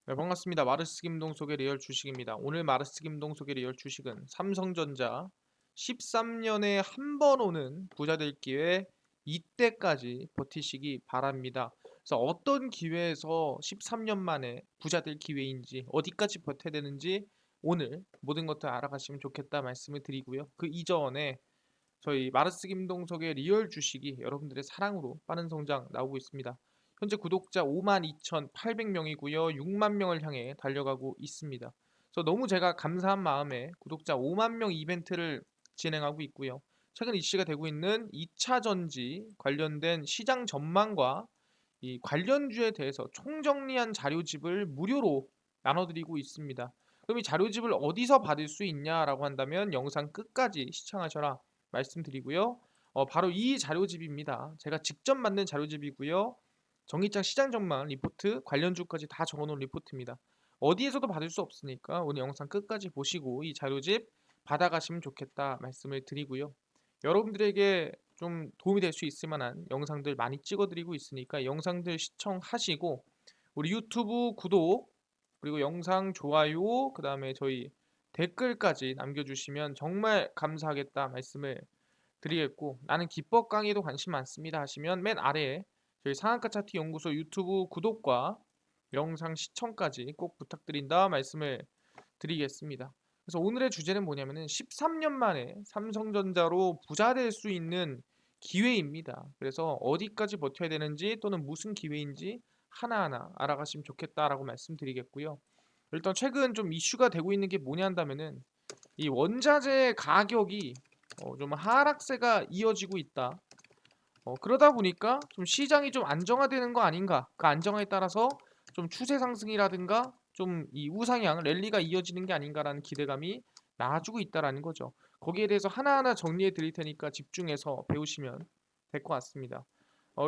네, 반갑습니다. 마르스 김동석의 리얼 주식입니다. 오늘 마르스 김동석의 리얼 주식은 삼성전자 13년에 한 번 오는 부자 될 기회 이때까지 버티시기 바랍니다. 그래서 어떤 기회에서 13년 만에 부자 될 기회인지 어디까지 버텨야 되는지 오늘 모든 것들 알아가시면 좋겠다 말씀을 드리고요. 그 이전에 저희 마르스 김동석의 리얼 주식이 여러분들의 사랑으로 빠른 성장 나오고 있습니다. 현재 구독자 52,800명이고요. 6만 명을 향해 달려가고 있습니다. 그래서 너무 제가 감사한 마음에 구독자 5만 명 이벤트를 진행하고 있고요. 최근 이슈가 되고 있는 2차 전지 관련된 시장 전망과 이 관련주에 대해서 총정리한 자료집을 무료로 나눠드리고 있습니다. 그럼 이 자료집을 어디서 받을 수 있냐라고 한다면 영상 끝까지 시청하셔라 말씀드리고요. 바로 이 자료집입니다. 제가 직접 만든 자료집이고요. 정기장 시장 전망 리포트 관련주까지 다 적어놓은 리포트입니다. 어디에서도 받을 수 없으니까 오늘 영상 끝까지 보시고 이 자료집 받아가시면 좋겠다 말씀을 드리고요. 여러분들에게 좀 도움이 될 수 있을 만한 영상들 많이 찍어드리고 있으니까 영상들 시청하시고 우리 유튜브 구독 그리고 영상 좋아요 그 다음에 저희 댓글까지 남겨주시면 정말 감사하겠다 말씀을 드리겠고 나는 기법 강의도 관심 많습니다 하시면 맨 아래에 저희 상한가 차트 연구소 유튜브 구독과 영상 시청까지 꼭 부탁드린다 말씀을 드리겠습니다. 그래서 오늘의 주제는 뭐냐면은 13년 만에 삼성전자로 부자 될 수 있는 기회입니다. 그래서 어디까지 버텨야 되는지 또는 무슨 기회인지 하나하나 알아가시면 좋겠다라고 말씀드리겠고요. 일단 최근 좀 이슈가 되고 있는 게 뭐냐 한다면은 이 원자재 가격이 좀 하락세가 이어지고 있다. 그러다 보니까 좀 시장이 좀 안정화되는 거 아닌가? 그 안정화에 따라서 좀 추세 상승이라든가 좀 이 우상향 랠리가 이어지는 게 아닌가라는 기대감이 나아지고 있다라는 거죠. 거기에 대해서 하나하나 정리해 드릴 테니까 집중해서 배우시면 될 것 같습니다.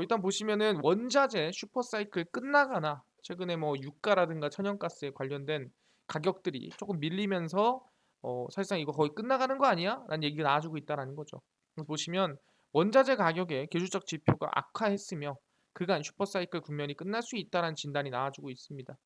일단 보시면은 원자재 슈퍼사이클 끝나가나 최근에 뭐 유가라든가 천연가스에 관련된 가격들이 조금 밀리면서 사실상 이거 거의 끝나가는 거 아니야? 라는 얘기가 나와주고 있다라는 거죠. 그래서 보시면 원자재 가격의 기술적 지표가 악화했으며 그간 슈퍼사이클 국면이 끝날 수 있다는 진단이 나와주고 있습니다.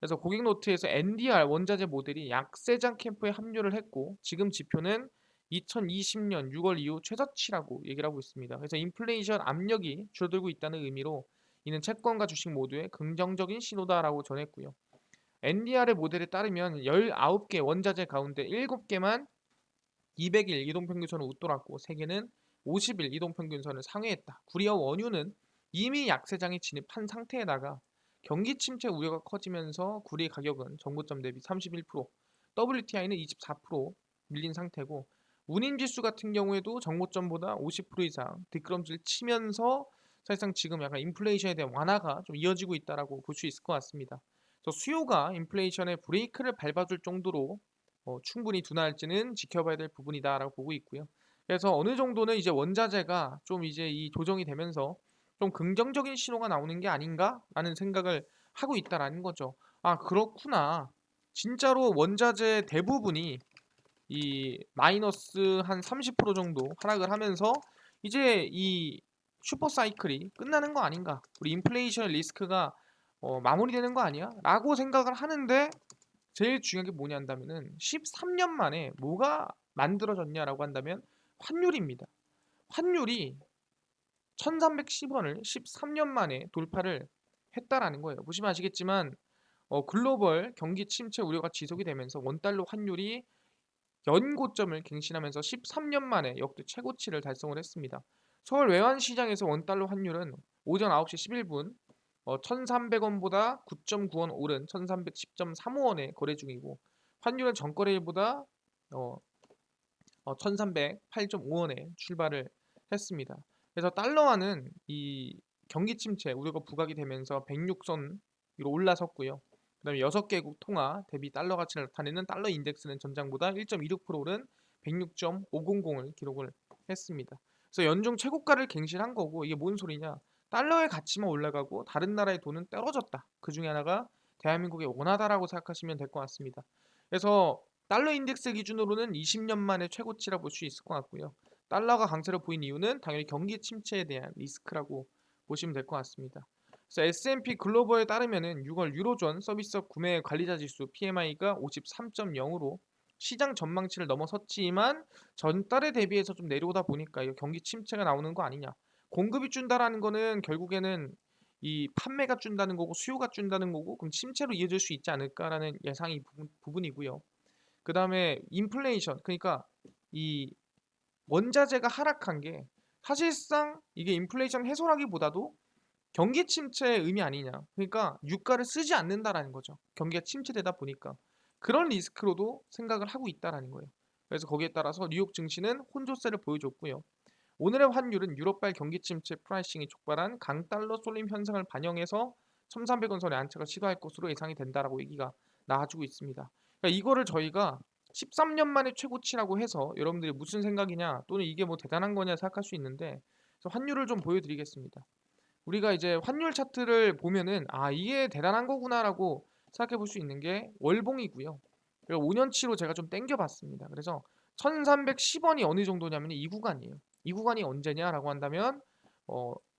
그래서 고객 노트에서 NDR 원자재 모델이 약세장 캠프에 합류를 했고 지금 지표는 2020년 6월 이후 최저치라고 얘기를 하고 있습니다. 그래서 인플레이션 압력이 줄어들고 있다는 의미로 이는 채권과 주식 모두에 긍정적인 신호다라고 전했고요. NDR의 모델에 따르면 19개 원자재 가운데 7개만 200일 이동평균선을 웃돌았고 3개는 50일 이동평균선을 상회했다. 구리와 원유는 이미 약세장에 진입한 상태에다가 경기 침체 우려가 커지면서 구리 가격은 정고점 대비 31%, WTI는 24% 밀린 상태고 운임지수 같은 경우에도 정고점보다 50% 이상 뒷걸음질 치면서 사실상 지금 약간 인플레이션에 대한 완화가 좀 이어지고 있다라고 볼 수 있을 것 같습니다. 그래서 수요가 인플레이션의 브레이크를 밟아줄 정도로 충분히 둔화할지는 지켜봐야 될 부분이다라고 보고 있고요. 그래서 어느 정도는 이제 원자재가 좀 이제 이 조정이 되면서 좀 긍정적인 신호가 나오는 게 아닌가라는 생각을 하고 있다라는 거죠. 아, 그렇구나. 진짜로 원자재 대부분이 이 마이너스 한 30% 정도 하락을 하면서 이제 이 슈퍼 사이클이 끝나는 거 아닌가? 우리 인플레이션 리스크가 마무리되는 거 아니야? 라고 생각을 하는데 제일 중요한 게 뭐냐 한다면은 13년 만에 뭐가 만들어졌냐라고 한다면 환율입니다. 환율이 1310원을 13년 만에 돌파를 했다라는 거예요. 보시면 아시겠지만 글로벌 경기 침체 우려가 지속이 되면서 원달러 환율이 연고점을 갱신하면서 13년 만에 역대 최고치를 달성을 했습니다. 서울 외환시장에서 원달러 환율은 오전 9시 11분 1,300원보다 9.9원 오른 1,310.35원에 거래 중이고 환율은 전거래일보다 1,308.5원에 출발을 했습니다. 그래서 달러화는 이 경기 침체 우려가 부각이 되면서 106선 위로 올라섰고요. 그다음에 6개국 통화 대비 달러 가치를 나타내는 달러 인덱스는 전장보다 1.26% 오른 106.500을 기록을 했습니다. 그래서 연중 최고가를 갱신한 거고 이게 뭔 소리냐? 달러의 가치만 올라가고 다른 나라의 돈은 떨어졌다. 그 중에 하나가 대한민국의 원화다라고 생각하시면 될 것 같습니다. 그래서 달러 인덱스 기준으로는 20년 만에 최고치라 볼 수 있을 것 같고요. 달러가 강세를 보인 이유는 당연히 경기 침체에 대한 리스크라고 보시면 될 것 같습니다. 그래서 S&P 글로벌에 따르면은 6월 유로존 서비스업 구매 관리자 지수 PMI가 53.0으로 시장 전망치를 넘어섰지만 전달에 대비해서 좀 내려오다 보니까 이 경기 침체가 나오는 거 아니냐. 공급이 준다라는 거는 결국에는 이 판매가 준다는 거고 수요가 준다는 거고 그럼 침체로 이어질 수 있지 않을까라는 예상이 부분이고요. 그다음에 인플레이션 그러니까 이 원자재가 하락한 게 사실상 이게 인플레이션 해소라기보다도 경기 침체의 의미 아니냐. 그러니까 유가를 쓰지 않는다라는 거죠. 경기가 침체되다 보니까 그런 리스크로도 생각을 하고 있다라는 거예요. 그래서 거기에 따라서 뉴욕 증시는 혼조세를 보여줬고요. 오늘의 환율은 유럽발 경기 침체 프라이싱이 촉발한 강달러 쏠림 현상을 반영해서 1,300원 선의 안착을 시도할 것으로 예상이 된다라고 얘기가 나와주고 있습니다. 그러니까 이거를 저희가 13년 만에 최고치라고 해서 여러분들이 무슨 생각이냐 또는 이게 뭐 대단한 거냐 생각할 수 있는데 그래서 환율을 좀 보여드리겠습니다. 우리가 이제 환율 차트를 보면은 아 이게 대단한 거구나라고 생각해 볼 수 있는 게 월봉이고요. 그리고 5년치로 제가 좀 땡겨봤습니다. 그래서 1,310원이 어느 정도냐면 이 구간이에요. 이 구간이 언제냐라고 한다면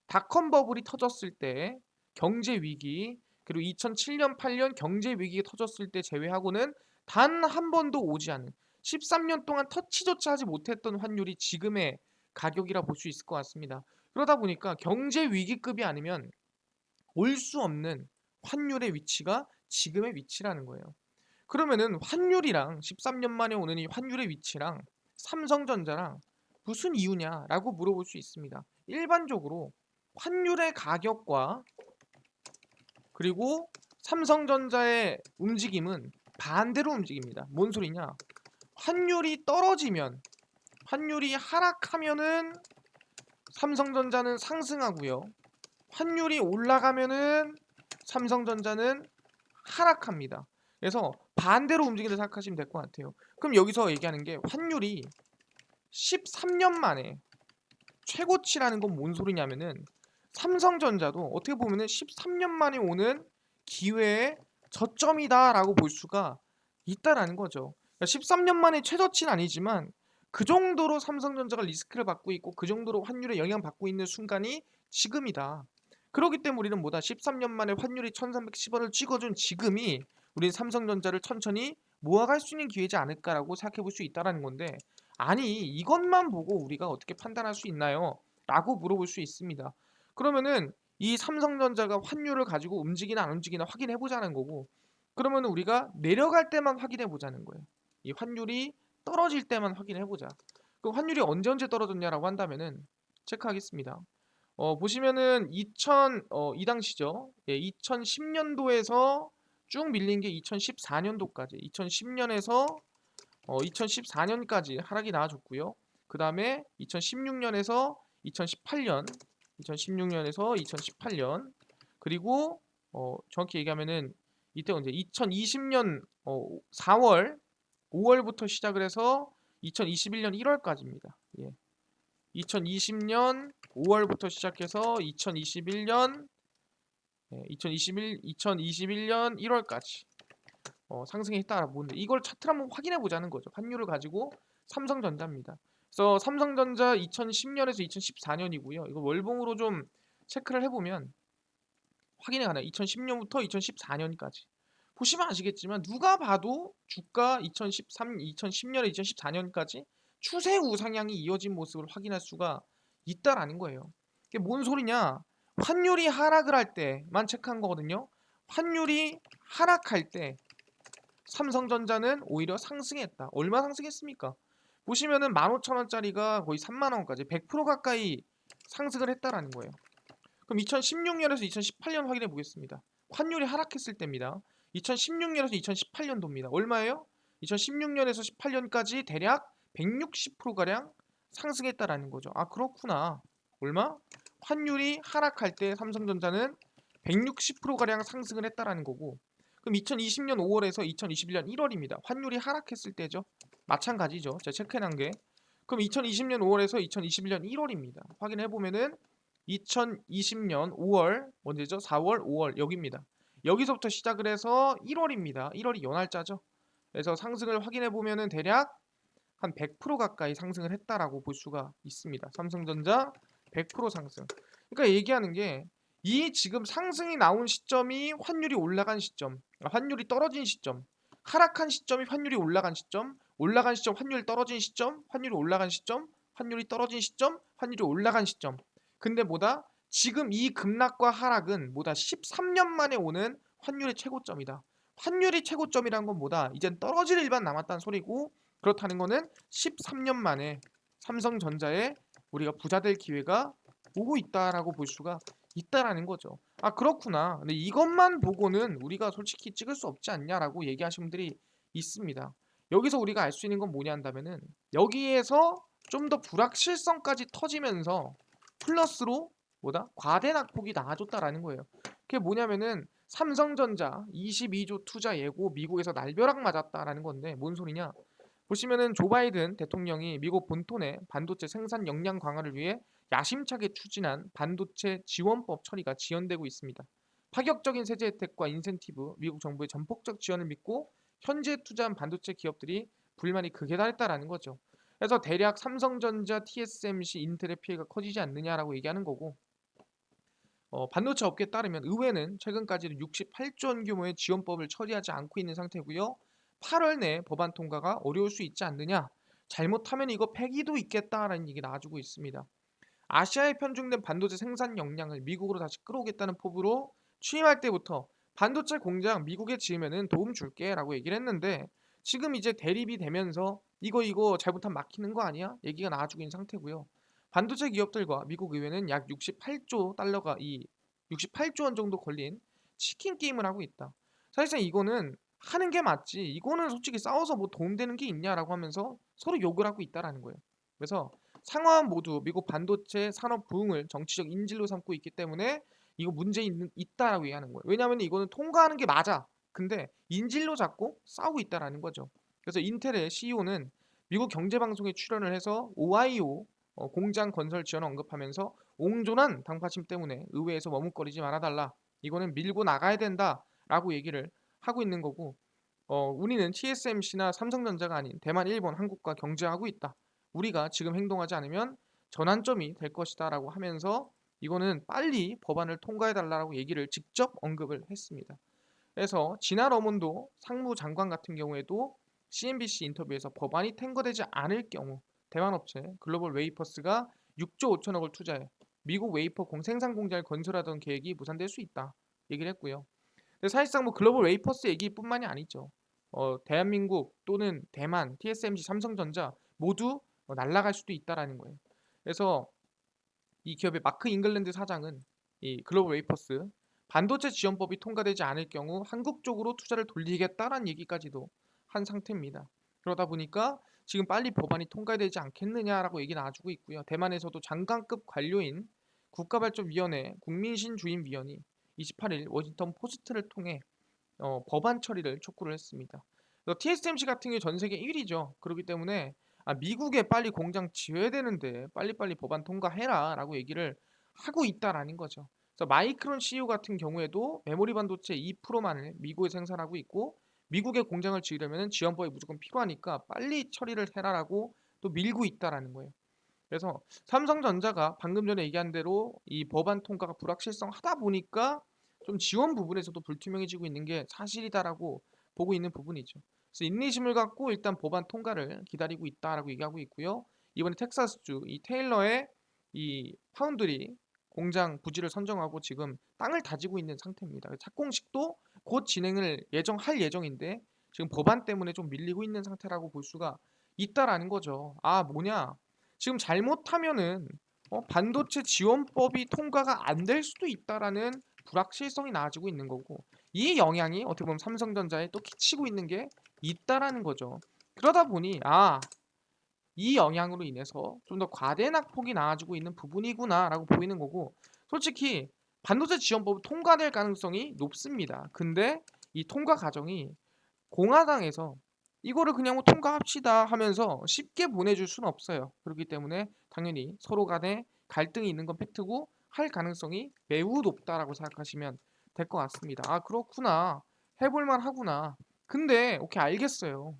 닷컴 버블이 터졌을 때 경제 위기 그리고 2007년 8년 경제 위기가 터졌을 때 제외하고는 단 한 번도 오지 않은 13년 동안 터치조차 하지 못했던 환율이 지금의 가격이라 볼 수 있을 것 같습니다. 그러다 보니까 경제 위기급이 아니면 올 수 없는 환율의 위치가 지금의 위치라는 거예요. 그러면은 환율이랑 13년 만에 오는 이 환율의 위치랑 삼성전자랑 무슨 이유냐라고 물어볼 수 있습니다. 일반적으로 환율의 가격과 그리고 삼성전자의 움직임은 반대로 움직입니다. 뭔 소리냐? 환율이 떨어지면 환율이 하락하면은 삼성전자는 상승하고요. 환율이 올라가면은 삼성전자는 하락합니다. 그래서 반대로 움직인다 생각하시면 될 것 같아요. 그럼 여기서 얘기하는 게 환율이 13년 만에 최고치라는 건 뭔 소리냐면은 삼성전자도 어떻게 보면은 13년 만에 오는 기회의 저점이다라고 볼 수가 있다라는 거죠. 그러니까 13년 만에 최저치는 아니지만 그 정도로 삼성전자가 리스크를 받고 있고 그 정도로 환율에 영향받고 있는 순간이 지금이다. 그렇기 때문에 우리는 뭐다 13년 만에 환율이 1310원을 찍어준 지금이 우리는 삼성전자를 천천히 모아갈 수 있는 기회지 않을까라고 생각해 볼 수 있다라는 건데 아니 이것만 보고 우리가 어떻게 판단할 수 있나요? 라고 물어볼 수 있습니다. 그러면은 이 삼성전자가 환율을 가지고 움직이나 안 움직이나 확인해 보자는 거고 그러면 우리가 내려갈 때만 확인해 보자는 거예요. 이 환율이 떨어질 때만 확인해 보자. 그 환율이 언제 떨어졌냐라고 한다면은 체크하겠습니다. 보시면은 이 당시죠. 예, 2010년도에서 쭉 밀린 게 2014년도까지 2010년에서 2014년까지 하락이 나와줬고요. 그 다음에 2016년에서 2018년, 2016년에서 2018년, 그리고 정확히 얘기하면은 이때 언제 2020년 4월, 5월부터 시작을 해서 2021년 1월까지입니다. 예. 2020년 5월부터 시작해서 2021년 2021년 1월까지 상승했다라고 보는데 이걸 차트를 한번 확인해 보자는 거죠. 환율을 가지고 삼성전자입니다. 그래서 삼성전자 2010년에서 2014년이고요. 이거 월봉으로 좀 체크를 해보면 확인이 가능해요. 2010년부터 2014년까지. 보시면 아시겠지만 누가 봐도 주가 2010년에 2014년까지 추세 우상향이 이어진 모습을 확인할 수가 있다라는 거예요. 이게 뭔 소리냐? 환율이 하락을 할 때만 체크한 거거든요. 환율이 하락할 때 삼성전자는 오히려 상승했다. 얼마 상승했습니까? 보시면은 15,000원짜리가 거의 30,000원까지 100% 가까이 상승을 했다라는 거예요. 그럼 2016년에서 2018년 확인해 보겠습니다. 환율이 하락했을 때입니다. 2016년에서 2018년도입니다. 얼마예요? 2016년에서 18년까지 대략 160%가량 상승했다라는 거죠. 아 그렇구나. 얼마? 환율이 하락할 때 삼성전자는 160%가량 상승을 했다라는 거고 그럼 2020년 5월에서 2021년 1월입니다. 환율이 하락했을 때죠. 마찬가지죠. 제가 체크해놓은 게. 그럼 2020년 5월에서 2021년 1월입니다. 확인해 보면은 2020년 5월 언제죠? 4월, 5월 여기입니다. 여기서부터 시작을 해서 1월입니다. 1월이 연할자죠. 그래서 상승을 확인해 보면은 대략 한 100% 가까이 상승을 했다라고 볼 수가 있습니다. 삼성전자 100% 상승. 그러니까 얘기하는 게 이 지금 상승이 나온 시점이 환율이 올라간 시점, 환율이 떨어진 시점, 하락한 시점이 환율이 올라간 시점, 올라간 시점 환율이 떨어진 시점, 환율이 올라간 시점, 환율이 떨어진 시점, 환율이 올라간 시점. 근데 뭐다? 지금 이 급락과 하락은 뭐다? 13년 만에 오는 환율의 최고점이다. 환율이 최고점이란 건 뭐다? 이젠 떨어질 일만 남았다는 소리고, 그렇다는 거는 13년 만에 삼성전자에 우리가 부자 될 기회가 오고 있다라고 볼 수가 있다라는 거죠. 아, 그렇구나. 근데 이것만 보고는 우리가 솔직히 찍을 수 없지 않냐라고 얘기하시는 분들이 있습니다. 여기서 우리가 알 수 있는 건 뭐냐 한다면은, 여기에서 좀 더 불확실성까지 터지면서 플러스로 뭐다? 과대 낙폭이 나아졌다라는 거예요. 그게 뭐냐면은 삼성전자 22조 투자 예고 미국에서 날벼락 맞았다라는 건데, 뭔 소리냐? 보시면은 조 바이든 대통령이 미국 본토 내 반도체 생산 역량 강화를 위해 야심차게 추진한 반도체 지원법 처리가 지연되고 있습니다. 파격적인 세제 혜택과 인센티브, 미국 정부의 전폭적 지원을 믿고 현지에 투자한 반도체 기업들이 불만이 극에 달했다라는 거죠. 그래서 대략 삼성전자, TSMC, 인텔의 피해가 커지지 않느냐라고 얘기하는 거고, 반도체 업계에 따르면 의회는 최근까지도 68조 원 규모의 지원법을 처리하지 않고 있는 상태고요. 8월 내 법안 통과가 어려울 수 있지 않느냐. 잘못하면 이거 폐기도 있겠다라는 얘기 나와주고 있습니다. 아시아에 편중된 반도체 생산 역량을 미국으로 다시 끌어오겠다는 포부로 취임할 때부터 반도체 공장 미국에 지으면은 도움 줄게라고 얘기를 했는데, 지금 이제 대립이 되면서 이거 잘못하면 막히는 거 아니야? 얘기가 나와주고 있는 상태고요. 반도체 기업들과 미국 의회는 약 68조 달러가 68조 원 정도 걸린 치킨 게임을 하고 있다. 사실상 이거는 하는 게 맞지. 이거는 솔직히 싸워서 뭐 도움되는 게 있냐라고 하면서 서로 욕을 하고 있다라는 거예요. 그래서 상하원 모두 미국 반도체 산업 부흥을 정치적 인질로 삼고 있기 때문에 이거 있다라고 얘기하는 거예요. 왜냐하면 이거는 통과하는 게 맞아. 근데 인질로 잡고 싸우고 있다라는 거죠. 그래서 인텔의 CEO는 미국 경제방송에 출연을 해서 오하이오 공장 건설 지원을 언급하면서 옹졸한 당파심 때문에 의회에서 머뭇거리지 말아달라. 이거는 밀고 나가야 된다라고 얘기를 하고 있는 거고, 우리는 TSMC나 삼성전자가 아닌 대만, 일본, 한국과 경쟁하고 있다. 우리가 지금 행동하지 않으면 전환점이 될 것이다라고 하면서 이거는 빨리 법안을 통과해달라고 얘기를 직접 언급을 했습니다. 그래서 진화 러몬도 상무장관 같은 경우에도 CNBC 인터뷰에서 법안이 통과되지 않을 경우 대만 업체 글로벌 웨이퍼스가 6조 5천억을 투자해 미국 웨이퍼 생산 공장을 건설하던 계획이 무산될 수 있다 얘기를 했고요. 근데 사실상 뭐 글로벌 웨이퍼스 얘기뿐만이 아니죠. 대한민국 또는 대만, TSMC, 삼성전자 모두 날아갈 수도 있다라는 거예요. 그래서 이 기업의 마크 잉글랜드 사장은 이 글로벌 웨이퍼스 반도체 지원법이 통과되지 않을 경우 한국 쪽으로 투자를 돌리겠다라는 얘기까지도 한 상태입니다. 그러다 보니까 지금 빨리 법안이 통과되지 않겠느냐라고 얘기 나와주고 있고요. 대만에서도 장관급 관료인 국가발전위원회 국민신주임위원이 28일 워싱턴 포스트를 통해 법안 처리를 촉구를 했습니다. TSMC 같은 게 전 세계 1위죠. 그렇기 때문에 미국에 빨리 공장 지어야 되는데 빨리빨리 법안 통과해라라고 얘기를 하고 있다라는 거죠. 그래서 마이크론 CEO 같은 경우에도 메모리 반도체 2%만을 미국에 생산하고 있고, 미국에 공장을 지으려면 지원법이 무조건 필요하니까 빨리 처리를 해라라고 또 밀고 있다라는 거예요. 그래서 삼성전자가 방금 전에 얘기한 대로 이 법안 통과가 불확실성하다 보니까 좀 지원 부분에서도 불투명해지고 있는 게 사실이다라고 보고 있는 부분이죠. 그래서 인내심을 갖고 일단 법안 통과를 기다리고 있다라고 얘기하고 있고요. 이번에 텍사스주 이 테일러의 이 파운드리 공장 부지를 선정하고 지금 땅을 다지고 있는 상태입니다. 착공식도 곧 진행을 할 예정인데 지금 법안 때문에 좀 밀리고 있는 상태라고 볼 수가 있다라는 거죠. 아, 뭐냐? 지금 잘못하면은 반도체 지원법이 통과가 안 될 수도 있다라는 불확실성이 나아지고 있는 거고, 이 영향이 어떻게 보면 삼성전자에 또 끼치고 있는 게 있다라는 거죠. 그러다 보니 이 영향으로 인해서 좀 더 과대 낙폭이 나아지고 있는 부분이구나라고 보이는 거고, 솔직히 반도체 지원법 통과될 가능성이 높습니다. 근데 이 통과 과정이 공화당에서 이거를 그냥 뭐 통과합시다 하면서 쉽게 보내줄 수는 없어요. 그렇기 때문에 당연히 서로 간에 갈등이 있는 건 팩트고 할 가능성이 매우 높다라고 생각하시면 될 것 같습니다. 아, 그렇구나. 해볼만 하구나. 근데 오케이, 알겠어요.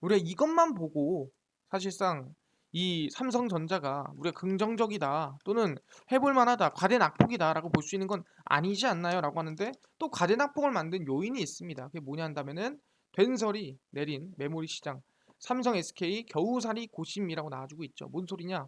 우리가 이것만 보고 사실상 이 삼성전자가 우리가 긍정적이다 또는 해볼 만하다, 과대 낙폭이다라고 볼 수 있는 건 아니지 않나요?라고 하는데 또 과대 낙폭을 만든 요인이 있습니다. 그게 뭐냐 한다면은 된설이 내린 메모리 시장, 삼성 SK 겨우살이 고심이라고 나와주고 있죠. 뭔 소리냐?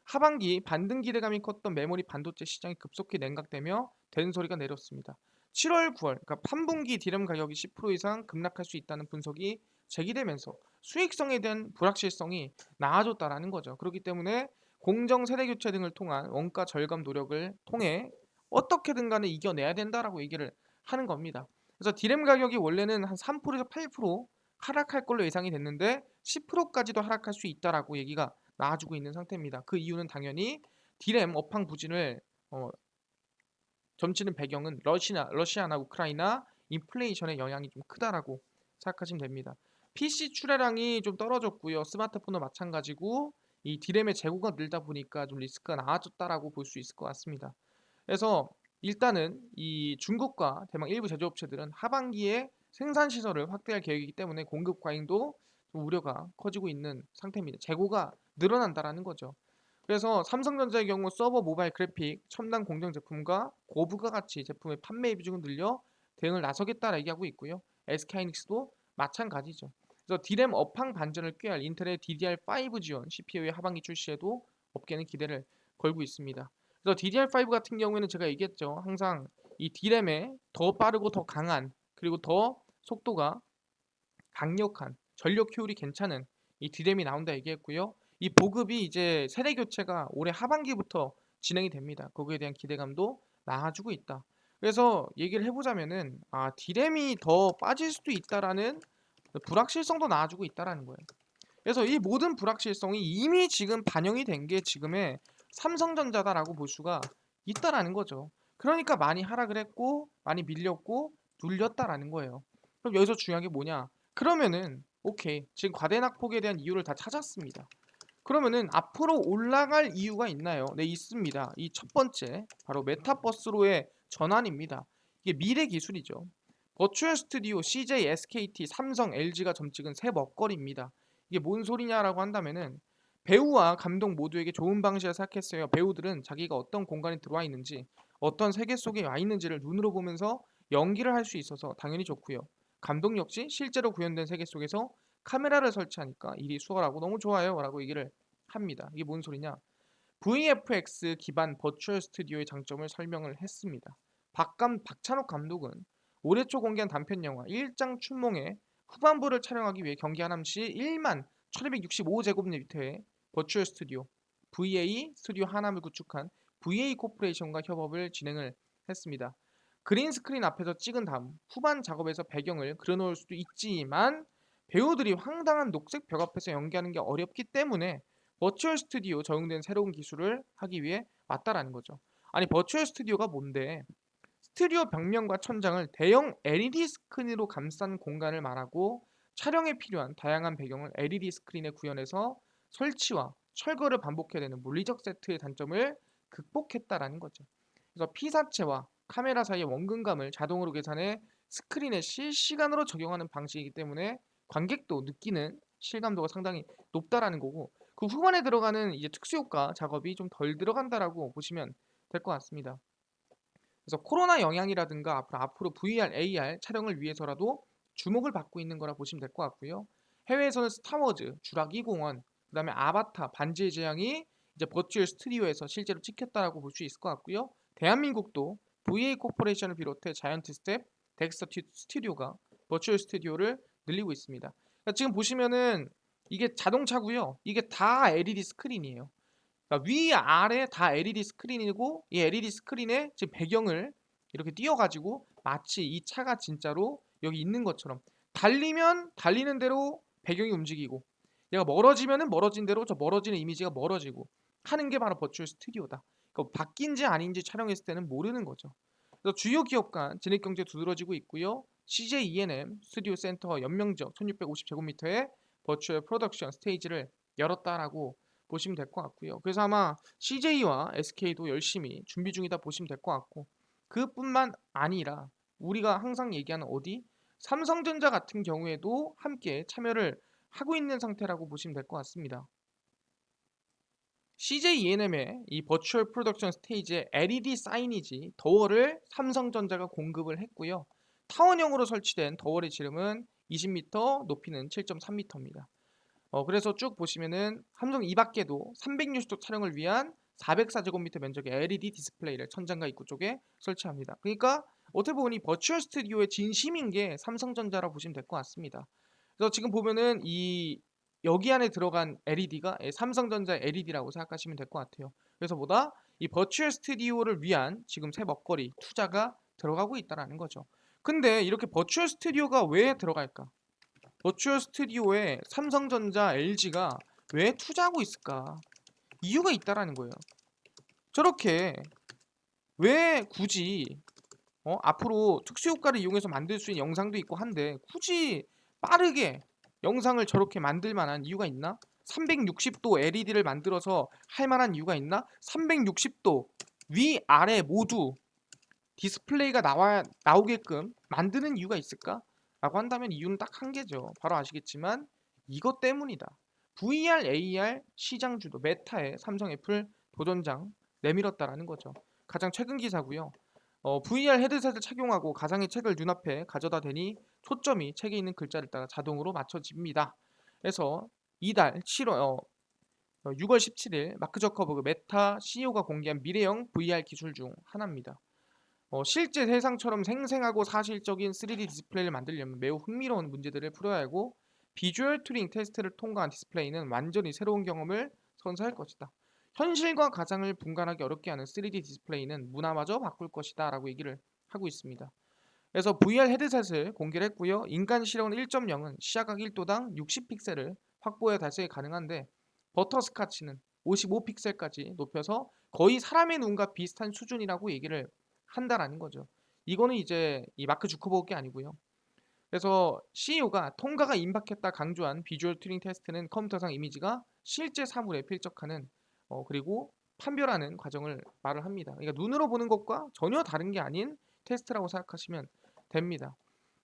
하반기 반등 기대감이 컸던 메모리 반도체 시장이 급속히 냉각되며 된 소리가 내렸습니다. 7월, 9월, 그러니까 3분기 디램 가격이 10% 이상 급락할 수 있다는 분석이 제기되면서 수익성에 대한 불확실성이 나아졌다라는 거죠. 그렇기 때문에 공정 세대 교체 등을 통한 원가 절감 노력을 통해 어떻게든 간에 이겨내야 된다라고 얘기를 하는 겁니다. 그래서 디램 가격이 원래는 한 3%에서 8% 하락할 걸로 예상이 됐는데 10%까지도 하락할 수 있다라고 얘기가 나아지고 있는 상태입니다. 그 이유는 당연히 디램 업황 부진을 어, 점치는 배경은 러시아나 우크라이나 인플레이션의 영향이 좀 크다라고 생각하시면 됩니다. PC 출하량이 좀 떨어졌고요. 스마트폰도 마찬가지고 이 디램의 재고가 늘다 보니까 좀 리스크가 나아졌다라고 볼 수 있을 것 같습니다. 그래서 일단은 이 중국과 대만 일부 제조업체들은 하반기에 생산 시설을 확대할 계획이기 때문에 공급 과잉도 좀 우려가 커지고 있는 상태입니다. 재고가 늘어난다라는 거죠. 그래서 삼성전자의 경우 서버, 모바일, 그래픽, 첨단 공정 제품과 고부가 가치 제품의 판매 비중을 늘려 대응을 나서겠다라 얘기하고 있고요. SK하이닉스도 마찬가지죠. 그래서 디램 업황 반전을 꾀할 인텔의 DDR5 지원 CPU의 하반기 출시에도 업계는 기대를 걸고 있습니다. 그래서 DDR5 같은 경우에는 제가 얘기했죠. 항상 이 D램에 더 빠르고 더 강한 그리고 더 속도가 강력한 전력 효율이 괜찮은 이 D램이 나온다 얘기했고요. 이 보급이 이제 세대 교체가 올해 하반기부터 진행이 됩니다. 거기에 대한 기대감도 나아지고 있다. 그래서 얘기를 해보자면은 D램이 더 빠질 수도 있다라는 불확실성도 나아지고 있다라는 거예요. 그래서 이 모든 불확실성이 이미 지금 반영이 된 게 지금의 삼성전자다라고 볼 수가 있다라는 거죠. 그러니까 많이 하락을 했고 많이 밀렸고 눌렸다라는 거예요. 그럼 여기서 중요한 게 뭐냐? 그러면은 오케이 지금 과대낙폭에 대한 이유를 다 찾았습니다. 그러면은 앞으로 올라갈 이유가 있나요? 네, 있습니다. 이 첫 번째 바로 메타버스로의 전환입니다. 이게 미래 기술이죠. 버추얼 스튜디오, CJ, SKT, 삼성, LG가 점찍은 새 먹거리입니다. 이게 뭔 소리냐라고 한다면은 배우와 감독 모두에게 좋은 방식을 생각했어요. 배우들은 자기가 어떤 공간에 들어와 있는지, 어떤 세계 속에 와 있는지를 눈으로 보면서 연기를 할 수 있어서 당연히 좋고요. 감독 역시 실제로 구현된 세계 속에서 카메라를 설치하니까 일이 수월하고 너무 좋아요 라고 얘기를 합니다. 이게 뭔 소리냐? VFX 기반 버추얼 스튜디오의 장점을 설명을 했습니다. 박찬욱 감독은 올해 초 공개한 단편 영화 일장 춘몽의 후반부를 촬영하기 위해 경기 하남시 1만 1265제곱미터의 버추얼 스튜디오 VA 스튜디오 하남을 구축한 VA 코퍼레이션과 협업을 진행을 했습니다. 그린 스크린 앞에서 찍은 다음 후반 작업에서 배경을 그려놓을 수도 있지만 배우들이 황당한 녹색 벽 앞에서 연기하는 게 어렵기 때문에 버추얼 스튜디오 적용된 새로운 기술을 하기 위해 왔다라는 거죠. 아니 버추얼 스튜디오가 뭔데? 스튜디오 벽면과 천장을 대형 LED 스크린으로 감싼 공간을 말하고 촬영에 필요한 다양한 배경을 LED 스크린에 구현해서 설치와 철거를 반복해야 되는 물리적 세트의 단점을 극복했다라는 거죠. 그래서 피사체와 카메라 사이의 원근감을 자동으로 계산해 스크린에 실시간으로 적용하는 방식이기 때문에 관객도 느끼는 실감도가 상당히 높다라는 거고 그 후반에 들어가는 이제 특수효과 작업이 좀 덜 들어간다라고 보시면 될 것 같습니다. 그래서 코로나 영향이라든가 앞으로 VR, AR 촬영을 위해서라도 주목을 받고 있는 거라 보시면 될 것 같고요. 해외에서는 스타워즈, 주라기 공원, 그다음에 아바타, 반지의 제왕이 이제 버추얼 스튜디오에서 실제로 찍혔다라고 볼 수 있을 것 같고요. 대한민국도 VA 코퍼레이션을 비롯해 자이언트 스텝, 덱스터 스튜디오가 버추얼 스튜디오를 늘리고 있습니다. 그러니까 지금 보시면은 이게 자동차고요. 이게 다 LED 스크린이에요. 그러니까 위 아래 다 LED 스크린이고 이 LED 스크린에 지금 배경을 이렇게 띄워가지고 마치 이 차가 진짜로 여기 있는 것처럼 달리면 달리는 대로 배경이 움직이고 얘가 멀어지면은 멀어진 대로 저 멀어지는 이미지가 멀어지고 하는 게 바로 버추얼 스튜디오다. 그러니까 바뀐지 아닌지 촬영했을 때는 모르는 거죠. 그래서 주요 기업 간 진입경제 두드러지고 있고요. CJ E&M 스튜디오 센터 연명적 1650제곱미터의 버추얼 프로덕션 스테이지를 열었다라고 보시면 될 것 같고요. 그래서 아마 CJ와 SK도 열심히 준비 중이다 보시면 될 것 같고 그뿐만 아니라 우리가 항상 얘기하는 어디 삼성전자 같은 경우에도 함께 참여를 하고 있는 상태라고 보시면 될 것 같습니다. CJ ENM의 이 버추얼 프로덕션 스테이지의 LED 사이니지 더월을 삼성전자가 공급을 했고요. 타원형으로 설치된 더월의 지름은 20m, 높이는 7.3m입니다. 그래서 쭉 보시면은 삼성 이 밖에도 360도 촬영을 위한 404제곱미터 면적의 LED 디스플레이를 천장과 입구 쪽에 설치합니다. 그러니까 어떻게 보면 이 버추얼 스튜디오의 진심인 게 삼성전자라고 보시면 될 것 같습니다. 그래서 지금 보면은 이 여기 안에 들어간 LED가 삼성전자 LED라고 생각하시면 될 것 같아요. 그래서 보다 이 버추얼 스튜디오를 위한 지금 새 먹거리 투자가 들어가고 있다라는 거죠. 근데 이렇게 버추얼 스튜디오가 왜 들어갈까? 버추얼 스튜디오에 삼성전자, LG가 왜 투자하고 있을까? 이유가 있다라는 거예요. 저렇게 왜 굳이 앞으로 특수효과를 이용해서 만들 수 있는 영상도 있고 한데 굳이 빠르게 영상을 저렇게 만들 만한 이유가 있나? 360도 LED를 만들어서 할 만한 이유가 있나? 360도 위, 아래 모두 디스플레이가 나오게끔 만드는 이유가 있을까? 라고 한다면 이유는 딱 한 개죠. 바로 아시겠지만 이것 때문이다. VR, AR 시장 주도 메타에 삼성, 애플 도전장 내밀었다라는 거죠. 가장 최근 기사고요. VR 헤드셋을 착용하고 가상의 책을 눈앞에 가져다 대니 초점이 책에 있는 글자를 따라 자동으로 맞춰집니다. 그래서 이달 6월 17일 마크 저커버그 메타 CEO가 공개한 미래형 VR 기술 중 하나입니다. 실제 세상처럼 생생하고 사실적인 3D 디스플레이를 만들려면 매우 흥미로운 문제들을 풀어야 하고 비주얼 튜링 테스트를 통과한 디스플레이는 완전히 새로운 경험을 선사할 것이다. 현실과 가상을 분간하기 어렵게 하는 3D 디스플레이는 문화마저 바꿀 것이다 라고 얘기를 하고 있습니다. 그래서 VR 헤드셋을 공개를 했고요. 인간 시력은 1.0은 시야각 1도당 60픽셀을 확보해 달성이 가능한데 버터스카치는 55픽셀까지 높여서 거의 사람의 눈과 비슷한 수준이라고 얘기를 한다라는 거죠. 이거는 이제 이 마크 주커버그게 아니고요. 그래서 CEO가 통과가 임박했다 강조한 비주얼 튜링 테스트는 컴퓨터상 이미지가 실제 사물에 필적하는 그리고 판별하는 과정을 말을 합니다. 그러니까 눈으로 보는 것과 전혀 다른 게 아닌 테스트라고 생각하시면 됩니다.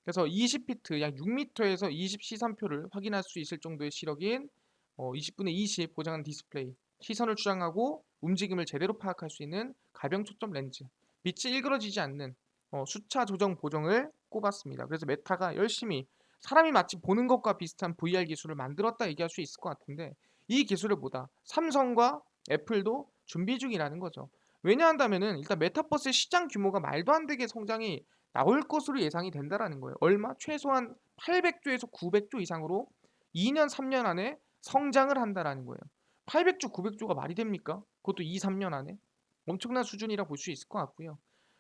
그래서 20피트 약 6m에서 20 시산표를 확인할 수 있을 정도의 시력인 20분의 20 보장한 디스플레이, 시선을 추장하고 움직임을 제대로 파악할 수 있는 가병 초점 렌즈, 빛이 일그러지지 않는 수차 조정 보정을 꼽았습니다. 그래서 메타가 열심히 사람이 마치 보는 것과 비슷한 VR 기술을 만들었다 얘기할 수 있을 것 같은데 이 기술을 보다 삼성과 애플도 준비 중이라는 거죠. 왜냐한다면은 일단 메타버스의 시장 규모가 말도 안 되게 성장이 나올 것으로 예상이 된다라는 거예요. 얼마? 최소한 800조에서 900조 이상으로 2년, 3년 안에 성장을 한다라는 거예요. 800조, 900조가 말이 됩니까? 그것도 2, 3년 안에 엄청난 수준이라 볼 수 있을 것 같고요.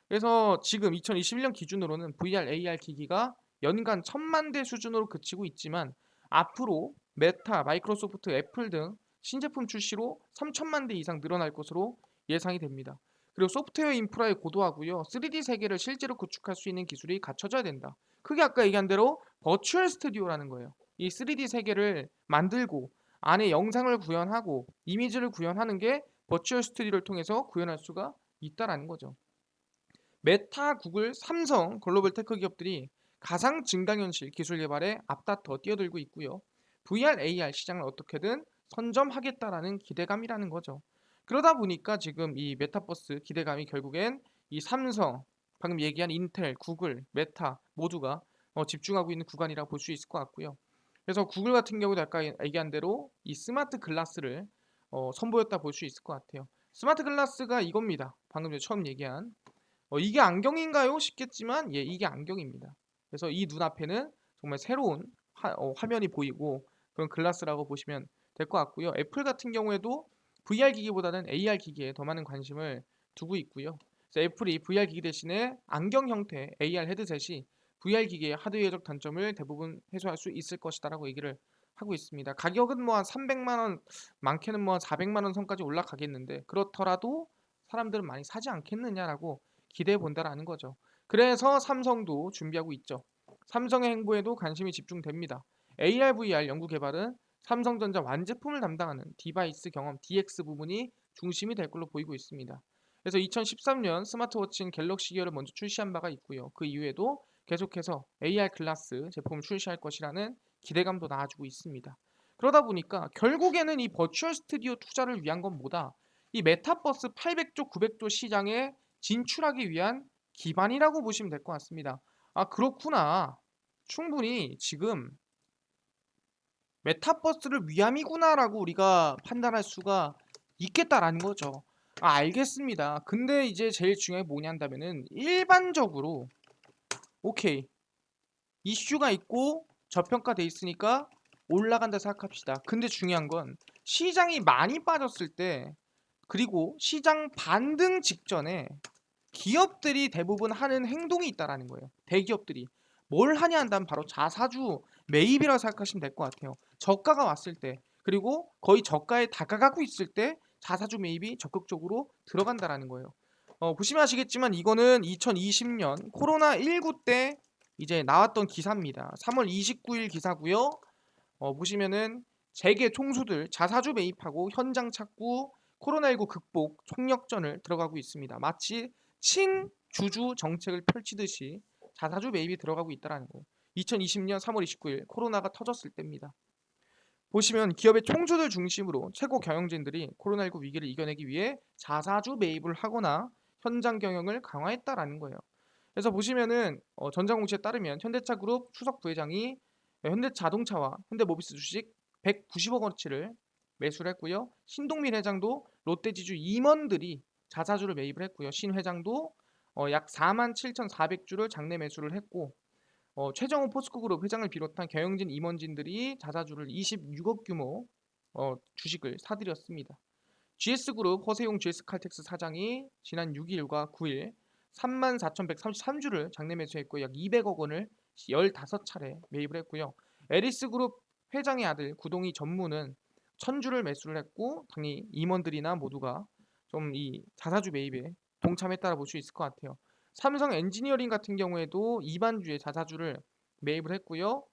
그래서 지금 2021년 기준으로는 VR, AR 기기가 연간 1000만 대 수준으로 그치고 있지만 앞으로 메타, 마이크로소프트, 애플 등 신제품 출시로 3000만 대 이상 늘어날 것으로 예상이 됩니다. 그리고 소프트웨어 인프라에 고도하고요. 3D 세계를 실제로 구축할 수 있는 기술이 갖춰져야 된다. 그게 아까 얘기한 대로 버추얼 스튜디오라는 거예요. 이 3D 세계를 만들고 안에 영상을 구현하고 이미지를 구현하는 게 버추얼 스튜디오를 통해서 구현할 수가 있다라는 거죠. 메타, 구글, 삼성 글로벌 테크 기업들이 가상 증강현실 기술 개발에 앞다퉈 뛰어들고 있고요. VR, AR 시장을 어떻게든 선점하겠다라는 기대감이라는 거죠. 그러다 보니까 지금 이 메타버스 기대감이 결국엔 이 삼성, 방금 얘기한 인텔, 구글, 메타 모두가 집중하고 있는 구간이라고 볼 수 있을 것 같고요. 그래서 구글 같은 경우도 아까 얘기한 대로 이 스마트 글라스를 선보였다 볼 수 있을 것 같아요. 스마트 글라스가 이겁니다. 방금 전에 처음 얘기한 이게 안경인가요? 싶겠지만 예, 이게 안경입니다. 그래서 이 눈앞에는 정말 새로운 화면이 보이고 그런 글라스라고 보시면 될 것 같고요. 애플 같은 경우에도 VR 기기보다는 AR 기기에 더 많은 관심을 두고 있고요. 그래서 애플이 VR 기기 대신에 안경 형태 AR 헤드셋이 VR 기기의 하드웨어적 단점을 대부분 해소할 수 있을 것이다라고 얘기를 하고 있습니다. 가격은 뭐 한 300만 원, 많게는 뭐 한 400만 원 선까지 올라가겠는데 그렇더라도 사람들은 많이 사지 않겠느냐라고 기대해 본다라는 거죠. 그래서 삼성도 준비하고 있죠. 삼성의 행보에도 관심이 집중됩니다. AR, VR 연구 개발은 삼성전자 완제품을 담당하는 디바이스 경험 DX 부분이 중심이 될 걸로 보이고 있습니다. 그래서 2013년 스마트워치는 갤럭시 기어를 먼저 출시한 바가 있고요. 그 이후에도 계속해서 AR 글라스 제품을 출시할 것이라는 기대감도 나와주고 있습니다. 그러다 보니까 결국에는 이 버추얼 스튜디오 투자를 위한 건 뭐다? 이 메타버스 800조, 900조 시장에 진출하기 위한 기반이라고 보시면 될 것 같습니다. 아, 그렇구나. 충분히 지금 메타버스를 위함이구나라고 우리가 판단할 수가 있겠다라는 거죠. 아, 알겠습니다. 근데 이제 제일 중요한 게 뭐냐 한다면은 일반적으로 오케이. 이슈가 있고 저평가돼 있으니까 올라간다 생각합시다. 근데 중요한 건 시장이 많이 빠졌을 때 그리고 시장 반등 직전에 기업들이 대부분 하는 행동이 있다라는 거예요. 대기업들이 뭘 하냐 한다면 바로 자사주 매입이라고 생각하시면 될 것 같아요. 저가가 왔을 때 그리고 거의 저가에 다가가고 있을 때 자사주 매입이 적극적으로 들어간다라는 거예요. 보시면 아시겠지만 이거는 2020년 코로나19 때 이제 나왔던 기사입니다. 3월 29일 기사고요. 보시면은 재계 총수들 자사주 매입하고 현장 착구 코로나19 극복 총력전을 들어가고 있습니다. 마치 친주주 정책을 펼치듯이 자사주 매입이 들어가고 있다는 거예요. 2020년 3월 29일 코로나가 터졌을 때입니다. 보시면 기업의 총수들 중심으로 최고 경영진들이 코로나19 위기를 이겨내기 위해 자사주 매입을 하거나 현장 경영을 강화했다라는 거예요. 그래서 보시면은 전자공시에 따르면 현대차그룹 수석 부회장이 현대자동차와 현대모비스 주식 190억 원어치를 매수를 했고요. 신동민 회장도 롯데지주 임원들이 자사주를 매입을 했고요. 신 회장도 약 47,400주를 장내 매수를 했고 최정호 포스코그룹 회장을 비롯한 경영진 임원진들이 자사주를 26억 규모 주식을 사들였습니다. GS그룹 허세용 GS칼텍스 사장이 지난 6일과 9일 34,133주를 장내 매수했고 약 200억 원을 15차례 매입을 했고요. 에리스그룹 회장의 아들 구동희 전무는 1,000주를 매수를 했고 당연히 임원들이나 모두가 좀 이 자사주 매입에 동참했다고 볼 수 있을 것 같아요. 삼성 엔지니어링 같은 경우에도 이반주에 자사주를 매입을 했고요.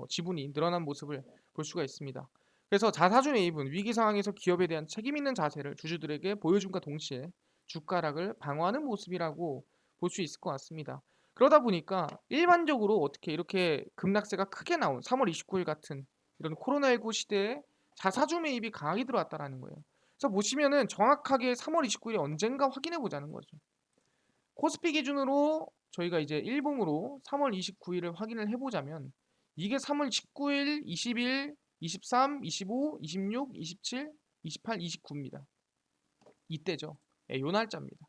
지분이 늘어난 모습을 볼 수가 있습니다. 그래서 자사주 매입은 위기 상황에서 기업에 대한 책임 있는 자세를 주주들에게 보여줌과 동시에 주가 하락을 방어하는 모습이라고 볼 수 있을 것 같습니다. 그러다 보니까 일반적으로 어떻게 이렇게 급락세가 크게 나온 3월 29일 같은 이런 코로나19 시대에 자사주 매입이 강하게 들어왔다라는 거예요. 그래서 보시면은 정확하게 3월 29일이 언젠가 확인해 보자는 거죠. 코스피 기준으로 저희가 이제 일봉으로 3월 29일을 확인을 해보자면 이게 3월 19일, 20일, 23, 25, 26, 27, 28, 29입니다. 이때죠. 예, 요 날짜입니다.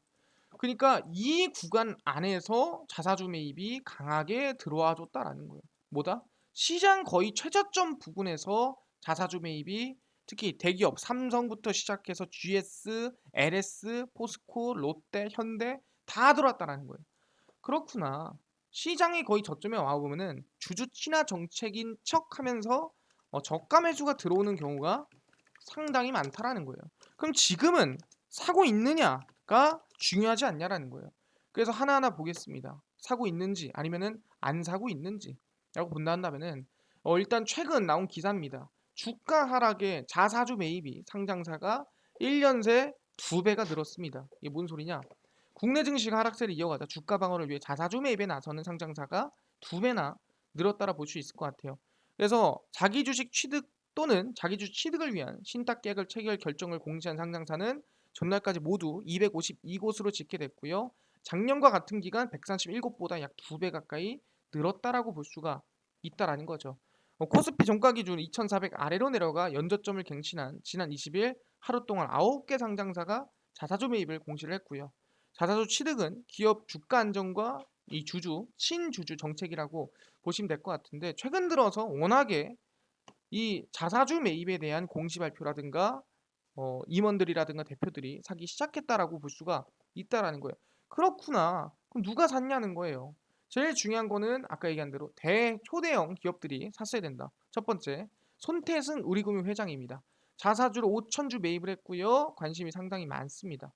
그러니까 이 구간 안에서 자사주 매입이 강하게 들어와 줬다라는 거예요. 뭐다? 시장 거의 최저점 부근에서 자사주 매입이 특히 대기업 삼성부터 시작해서 GS, LS, 포스코, 롯데, 현대 다 들어왔다라는 거예요. 그렇구나. 시장이 거의 저점에 와 보면은 주주 친화 정책인 척하면서 저가 매수가 들어오는 경우가 상당히 많다라는 거예요. 그럼 지금은 사고 있느냐가 중요하지 않냐라는 거예요. 그래서 하나하나 보겠습니다. 사고 있는지 아니면은 안 사고 있는지라고 본다 한다면은 일단 최근 나온 기사입니다. 주가 하락에 자사주 매입이 상장사가 1년 새 2배가 늘었습니다. 이게 뭔 소리냐? 국내 증시가 하락세를 이어가자 주가 방어를 위해 자사주 매입에 나서는 상장사가 2배나 늘었다라 볼 수 있을 것 같아요. 그래서 자기 주식 취득 또는 자기 주식 취득을 위한 신탁 계약을 체결 결정을 공시한 상장사는 전날까지 모두 252곳으로 집계됐고요. 작년과 같은 기간 137곳보다 약 2배 가까이 늘었다라고 볼 수가 있다라는 거죠. 코스피 종가 기준 2,400 아래로 내려가 연저점을 갱신한 지난 20일 하루 동안 9개 상장사가 자사주 매입을 공시를 했고요. 자사주 취득은 기업 주가 안정과 이 주주, 친주주 정책이라고 보시면 될 것 같은데 최근 들어서 워낙에 이 자사주 매입에 대한 공시 발표라든가 임원들이라든가 대표들이 사기 시작했다라고 볼 수가 있다라는 거예요. 그렇구나. 그럼 누가 샀냐는 거예요. 제일 중요한 거는 아까 얘기한 대로 초대형 기업들이 샀어야 된다. 첫 번째, 손태승 우리금융 회장입니다. 자사주로 5천주 매입을 했고요. 관심이 상당히 많습니다.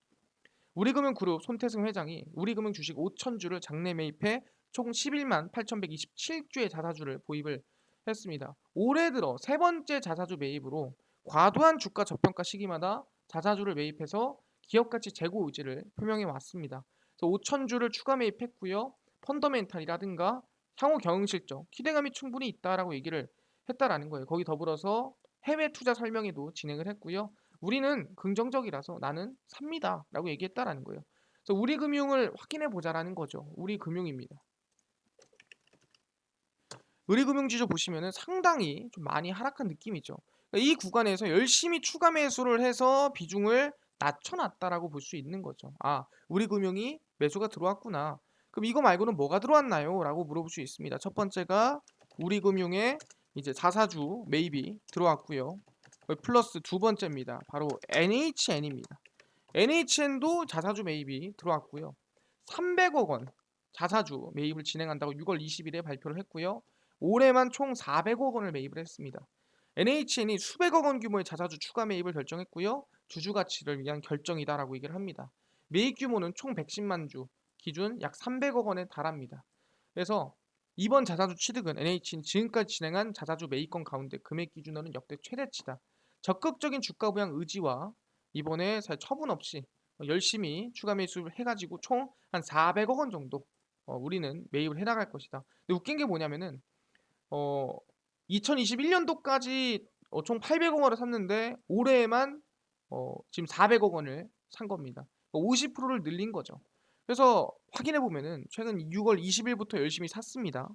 우리금융그룹 손태승 회장이 우리금융 주식 5천주를 장내 매입해 총 11만 8,127주의 자사주를 보입을 했습니다. 올해 들어 세 번째 자사주 매입으로 과도한 주가 저평가 시기마다 자사주를 매입해서 기업 가치 재고 의지를 표명해 왔습니다. 그래서 5천주를 추가 매입했고요. 펀더멘탈이라든가 향후 경영 실적, 기대감이 충분히 있다라고 얘기를 했다라는 거예요. 거기 더불어서 해외 투자 설명회도 진행을 했고요. 우리는 긍정적이라서 나는 삽니다라고 얘기했다라는 거예요. 그래서 우리 금융을 확인해 보자라는 거죠. 우리 금융입니다. 우리금융지수 보시면은 상당히 좀 많이 하락한 느낌이죠. 그러니까 이 구간에서 열심히 추가 매수를 해서 비중을 낮춰놨다라고 볼 수 있는 거죠. 아, 우리금융이 매수가 들어왔구나. 그럼 이거 말고는 뭐가 들어왔나요? 라고 물어볼 수 있습니다. 첫 번째가 우리금융의 이제 자사주 매입이 들어왔고요. 플러스 두 번째입니다. 바로 NHN입니다. NHN도 자사주 매입이 들어왔고요. 300억 원 자사주 매입을 진행한다고 6월 20일에 발표를 했고요. 올해만 총 400억 원을 매입을 했습니다. NHN이 수백억 원 규모의 자사주 추가 매입을 결정했고요. 주주 가치를 위한 결정이다라고 얘기를 합니다. 매입 규모는 총 110만 주, 기준 약 300억 원에 달합니다. 그래서 이번 자사주 취득은 NHN이 지금까지 진행한 자사주 매입건 가운데 금액 기준으로는 역대 최대치다. 적극적인 주가 부양 의지와 이번에 처분 없이 열심히 추가 매수를 해가지고 총 한 400억 원 정도 우리는 매입을 해나갈 것이다. 근데 웃긴 게 뭐냐면은 2021년도까지 총 800억 원을 샀는데 올해에만 지금 400억 원을 산 겁니다. 50%를 늘린 거죠. 그래서 확인해 보면은 최근 6월 20일부터 열심히 샀습니다.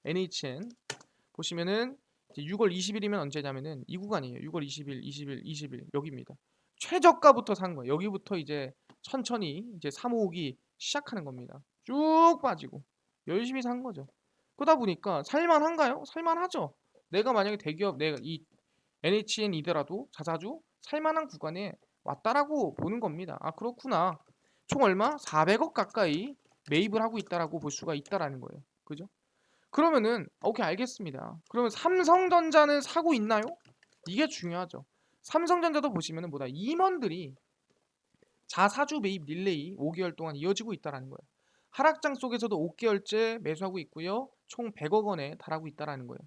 NHN 보시면은 이제 6월 20일이면 언제냐면은 이 구간이에요. 6월 20일, 20일, 20일 여기입니다. 최저가부터 산 거예요. 여기부터 이제 천천히 이제 사모으기 시작하는 겁니다. 쭉 빠지고 열심히 산 거죠. 그러다 보니까 살만한가요? 살만하죠. 내가 만약에 대기업 내가 이 NHN이더라도 자사주 살만한 구간에 왔다라고 보는 겁니다. 아 그렇구나. 총 얼마? 400억 가까이 매입을 하고 있다라고 볼 수가 있다라는 거예요. 그죠? 그러면은 오케이 알겠습니다. 그러면 삼성전자는 사고 있나요? 이게 중요하죠. 삼성전자도 보시면은 뭐다 임원들이 자사주 매입 릴레이 5개월 동안 이어지고 있다라는 거예요. 하락장 속에서도 5개월째 매수하고 있고요. 총 100억 원에 달하고 있다라는 거예요.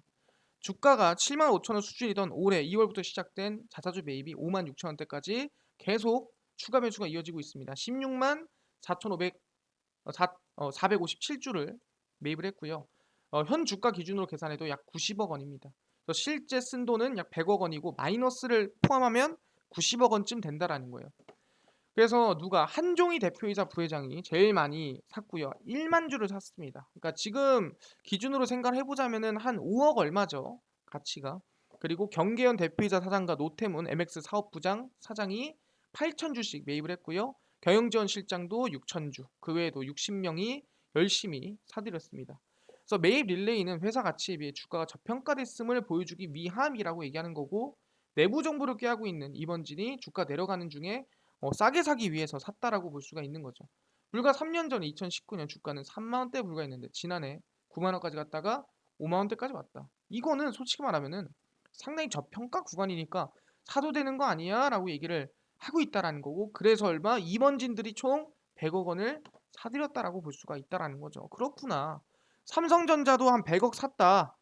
주가가 7만 5천 원 수준이던 올해 2월부터 시작된 자사주 매입이 5만 6천 원대까지 계속 추가 매수가 이어지고 있습니다. 16만 4,500 457주를 매입을 했고요. 현 주가 기준으로 계산해도 약 90억 원입니다. 그래서 실제 쓴 돈은 약 100억 원이고 마이너스를 포함하면 90억 원쯤 된다라는 거예요. 그래서 누가 한종희 대표이사 부회장이 제일 많이 샀고요. 1만 주를 샀습니다. 그러니까 지금 기준으로 생각을 해보자면은 한 5억 얼마죠. 가치가. 그리고 경계현 대표이사 사장과 노태문 MX 사업부장 사장이 8천 주씩 매입을 했고요. 경영지원 실장도 6천 주. 그 외에도 60명이 열심히 사들였습니다. 그래서 매입 릴레이는 회사 가치에 비해 주가가 저평가됐음을 보여주기 위함이라고 얘기하는 거고 내부 정보를 꾀하고 있는 임원진이 주가 내려가는 중에 싸게 사기 위해서 샀다라고 볼 수가 있는 거죠. 불과 3년 전 2019년 주가는 3만 원대에 불과했는데 지난해 9만 원까지 갔다가 5만 원대까지 왔다. 이거는 솔직히 말하면은 상당히 저평가 구간이니까 사도 되는 거 아니야? 라고 얘기를 하고 있다라는 거고 그래서 얼마 임원진들이 총 100억 원을 사들였다라고 볼 수가 있다라는 거죠. 그렇구나. 삼성전자도 한 100억 샀다.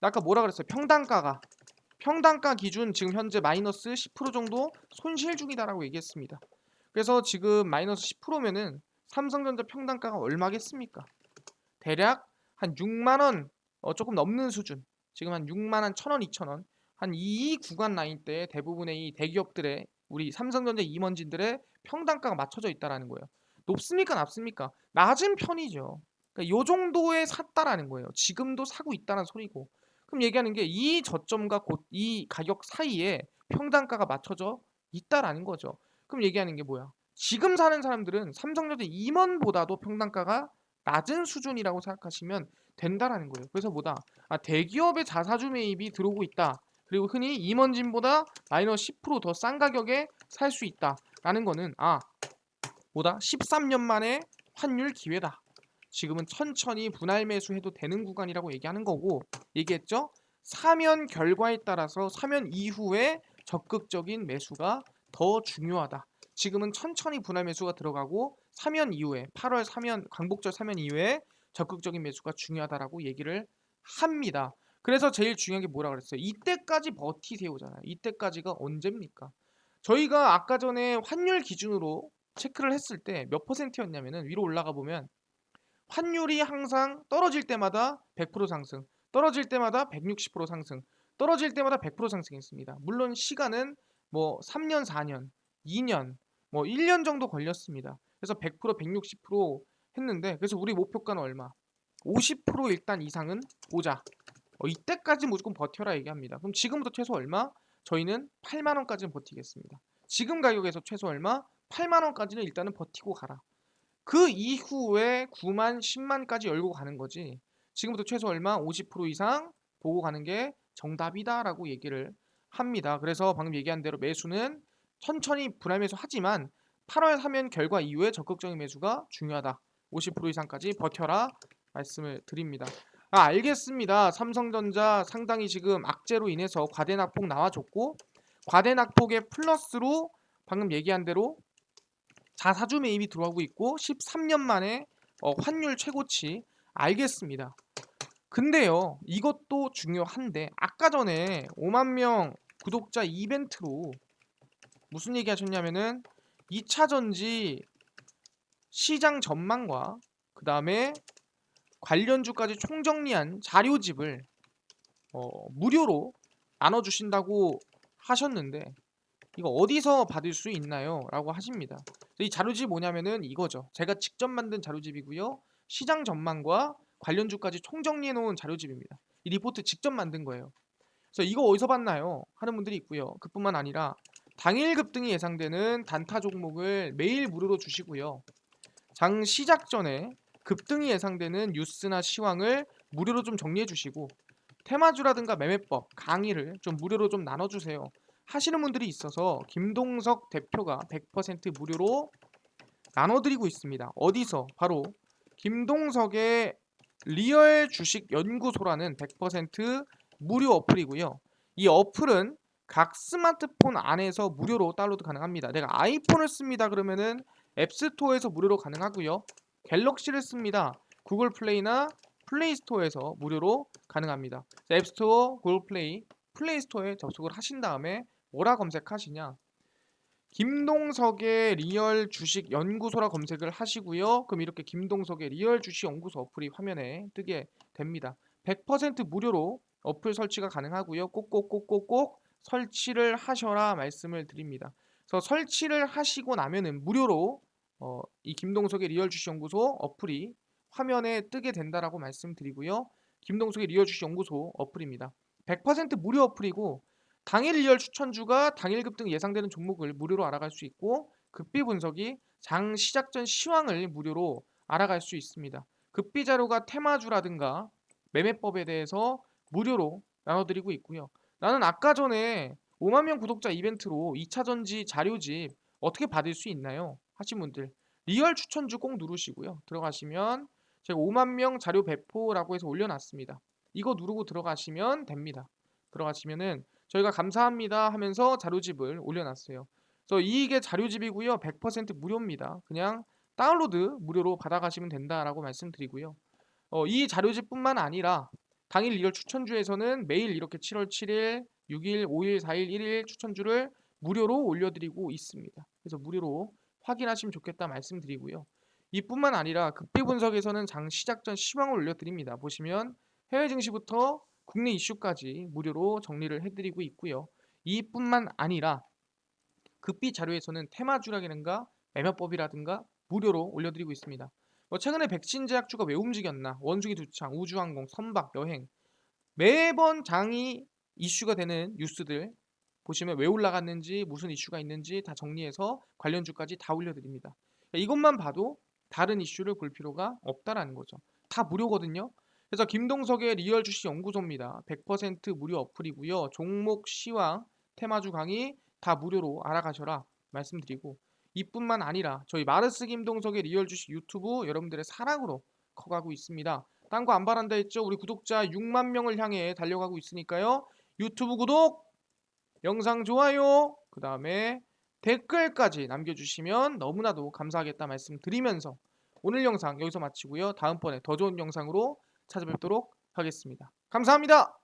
아까 뭐라 그랬어요? 평당가 기준 지금 현재 마이너스 10% 정도 손실 중이다라고 얘기했습니다. 그래서 지금 마이너스 10%면은 삼성전자 평당가가 얼마겠습니까? 대략 한 6만 원 조금 넘는 수준. 지금 한 6만 한 1,000원, 2,000원. 한 이 구간 라인대에 대부분의 이 대기업들의 우리 삼성전자 임원진들의 평당가가 맞춰져 있다라는 거예요. 높습니까, 낮습니까? 낮은 편이죠. 그러니까 요 정도에 샀다라는 거예요. 지금도 사고 있다는 소리고. 그럼 얘기하는 게 이 저점과 곧 이 가격 사이에 평단가가 맞춰져 있다라는 거죠. 그럼 얘기하는 게 뭐야? 지금 사는 사람들은 삼성전자 임원보다도 평단가가 낮은 수준이라고 생각하시면 된다라는 거예요. 그래서 뭐다? 아, 대기업의 자사주 매입이 들어오고 있다. 그리고 흔히 임원진보다 마이너스 10%더 싼 가격에 살 수 있다라는 거는 뭐다? 13년 만에 환율 기회다. 지금은 천천히 분할 매수해도 되는 구간이라고 얘기하는 거고 얘기했죠? 사면 결과에 따라서 사면 이후에 적극적인 매수가 더 중요하다. 지금은 천천히 분할 매수가 들어가고 사면 이후에 8월 사면 광복절 사면 이후에 적극적인 매수가 중요하다라고 얘기를 합니다. 그래서 제일 중요한 게 뭐라 그랬어요? 이때까지 버티세요잖아요. 이때까지가 언제입니까? 저희가 아까 전에 환율 기준으로 체크를 했을 때 몇 퍼센트였냐면은 위로 올라가 보면 환율이 항상 떨어질 때마다 100% 상승, 떨어질 때마다 160% 상승, 떨어질 때마다 100% 상승했습니다. 물론 시간은 뭐 3년, 4년, 2년, 뭐 1년 정도 걸렸습니다. 그래서 100%, 160% 했는데 그래서 우리 목표가는 얼마? 50% 일단 이상은 보자. 이때까지 무조건 버텨라 얘기합니다. 그럼 지금부터 최소 얼마? 저희는 8만 원까지는 버티겠습니다. 지금 가격에서 최소 얼마? 8만 원까지는 일단은 버티고 가라. 그 이후에 9만, 10만까지 열고 가는 거지. 지금부터 최소 얼마? 50% 이상 보고 가는 게 정답이다라고 얘기를 합니다. 그래서 방금 얘기한 대로 매수는 천천히 분할 매수 하지만 8월 사면 결과 이후에 적극적인 매수가 중요하다. 50% 이상까지 버텨라 말씀을 드립니다. 알겠습니다. 삼성전자 상당히 지금 악재로 인해서 과대낙폭 나와줬고 과대낙폭의 플러스로 방금 얘기한 대로 자사주 매입이 들어오고 있고 13년 만에 환율 최고치. 알겠습니다. 근데요 이것도 중요한데 아까 전에 5만 명 구독자 이벤트로 무슨 얘기 하셨냐면은 2차전지 시장 전망과 그 다음에 관련주까지 총정리한 자료집을 무료로 나눠주신다고 하셨는데 이거 어디서 받을 수 있나요? 라고 하십니다. 이 자료집이 뭐냐면은 이거죠. 제가 직접 만든 자료집이고요. 시장 전망과 관련주까지 총정리해 놓은 자료집입니다. 이 리포트 직접 만든 거예요. 그래서 이거 어디서 봤나요? 하는 분들이 있고요. 그뿐만 아니라 당일 급등이 예상되는 단타 종목을 매일 무료로 주시고요. 장 시작 전에 급등이 예상되는 뉴스나 시황을 무료로 좀 정리해 주시고 테마주라든가 매매법 강의를 좀 무료로 좀 나눠주세요 하시는 분들이 있어서 김동석 대표가 100% 무료로 나눠드리고 있습니다. 어디서? 바로 김동석의 리얼 주식 연구소라는 100% 무료 어플이고요. 이 어플은 각 스마트폰 안에서 무료로 다운로드 가능합니다. 내가 아이폰을 씁니다 그러면은 앱스토어에서 무료로 가능하고요. 갤럭시를 씁니다. 구글 플레이나 플레이 스토어에서 무료로 가능합니다. 앱스토어, 구글 플레이, 플레이 스토어에 접속을 하신 다음에 뭐라 검색하시냐? 김동석의 리얼 주식 연구소라 검색을 하시고요. 그럼 이렇게 김동석의 리얼 주식 연구소 어플이 화면에 뜨게 됩니다. 100% 무료로 어플 설치가 가능하고요. 꼭꼭꼭꼭꼭 설치를 하셔라 말씀을 드립니다. 그래서 설치를 하시고 나면은 무료로 이 김동석의 리얼 주식 연구소 어플이 화면에 뜨게 된다라고 말씀드리고요. 김동석의 리얼 주식 연구소 어플입니다. 100% 무료 어플이고 당일 리얼 추천주가 당일 급등 예상되는 종목을 무료로 알아갈 수 있고 급비 분석이 장 시작 전 시황을 무료로 알아갈 수 있습니다. 급비 자료가 테마주라든가 매매법에 대해서 무료로 나눠드리고 있고요. 나는 아까 전에 5만 명 구독자 이벤트로 2차전지 자료집 어떻게 받을 수 있나요? 하신 분들 리얼 추천주 꼭 누르시고요. 들어가시면 제가 5만 명 자료 배포라고 해서 올려놨습니다. 이거 누르고 들어가시면 됩니다. 들어가시면은 저희가 감사합니다 하면서 자료집을 올려놨어요. 그래서 이게 자료집이고요. 100% 무료입니다. 그냥 다운로드 무료로 받아가시면 된다라고 말씀드리고요. 이 자료집뿐만 아니라 당일 리얼 추천주에서는 매일 이렇게 7월 7일, 6일, 5일, 4일, 1일 추천주를 무료로 올려드리고 있습니다. 그래서 무료로 확인하시면 좋겠다 말씀드리고요. 이뿐만 아니라 급비 분석에서는 장 시작 전 시황을 올려드립니다. 보시면 해외 증시부터 국내 이슈까지 무료로 정리를 해드리고 있고요. 이뿐만 아니라 급비 자료에서는 테마주라든가 매매법이라든가 무료로 올려드리고 있습니다. 최근에 백신 제약주가 왜 움직였나? 원숭이 두창, 우주항공, 선박, 여행 매번 장이 이슈가 되는 뉴스들 보시면 왜 올라갔는지 무슨 이슈가 있는지 다 정리해서 관련주까지 다 올려드립니다. 이것만 봐도 다른 이슈를 볼 필요가 없다라는 거죠. 다 무료거든요. 그래서 김동석의 리얼 주식 연구소입니다. 100% 무료 어플이고요. 종목 시황, 테마주 강의 다 무료로 알아가셔라 말씀드리고 이뿐만 아니라 저희 마르스 김동석의 리얼 주식 유튜브 여러분들의 사랑으로 커가고 있습니다. 딴 거 안 바란다 했죠? 우리 구독자 6만 명을 향해 달려가고 있으니까요. 유튜브 구독, 영상 좋아요, 그 다음에 댓글까지 남겨주시면 너무나도 감사하겠다 말씀드리면서 오늘 영상 여기서 마치고요. 다음번에 더 좋은 영상으로 찾아뵙도록 하겠습니다. 감사합니다.